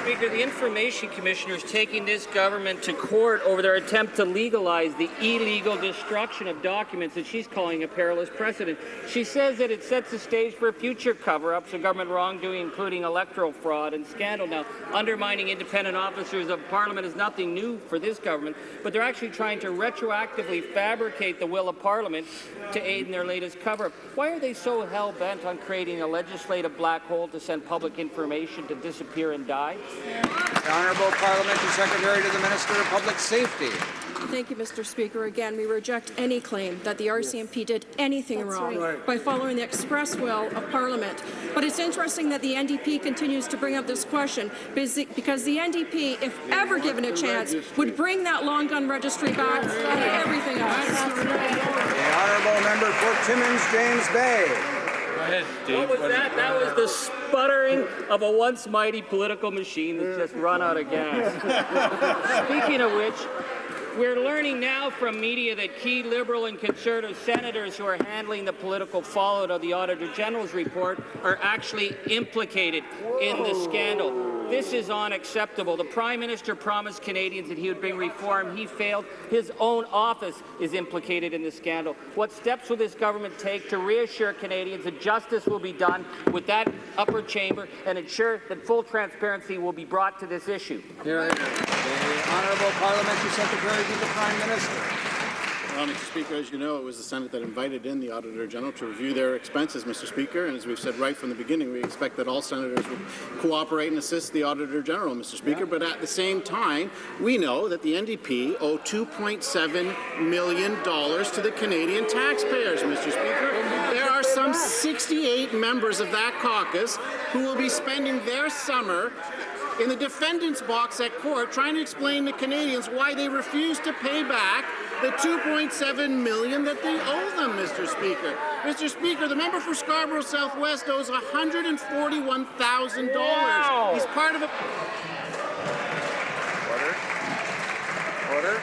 Speaker, the Information Commissioner is taking this government to court over their attempt to legalize the illegal destruction of documents that she's calling a perilous precedent. She says that it sets the stage for future cover-ups of government wrongdoing, including electoral fraud and scandal. Now, undermining independent officers of Parliament is nothing new for this government, but they're actually trying to retroactively fabricate the will of Parliament to aid in their latest cover-up. Why are they so hell-bent on creating a legislative black hole to send public information to disappear and die? The Honourable Parliamentary Secretary to the Minister of Public Safety. Thank you, Mr. Speaker. Again, we reject any claim that the RCMP did anything wrong by following the express will of Parliament. But it's interesting that the NDP continues to bring up this question because the NDP, if ever given a chance, would bring that long gun registry back and everything else. The Honourable Member for Timmins, James Bay. What was that? That was the sputtering of a once mighty political machine that's just run out of gas. Speaking of which, we're learning now from media that key Liberal and Conservative senators who are handling the political fallout of the Auditor General's report are actually implicated in the scandal. This is unacceptable. The Prime Minister promised Canadians that he would bring reform. He failed. His own office is implicated in the scandal. What steps will this government take to reassure Canadians that justice will be done with that upper chamber and ensure that full transparency will be brought to this issue? The Honourable Parliamentary Secretary to the Prime Minister. Well, Mr. Speaker, as you know, it was the Senate that invited in the Auditor General to review their expenses, Mr. Speaker, and as we've said right from the beginning, we expect that all senators would cooperate and assist the Auditor General, Mr. Speaker, but at the same time, we know that the NDP owe $2.7 million to the Canadian taxpayers, Mr. Speaker. There are some 68 members of that caucus who will be spending their summer in the defendant's box at court trying to explain to Canadians why they refuse to pay back the $2.7 million that they owe them, Mr. Speaker. Mr. Speaker, the member for Scarborough Southwest owes $141,000. Wow. He's part of a... Order.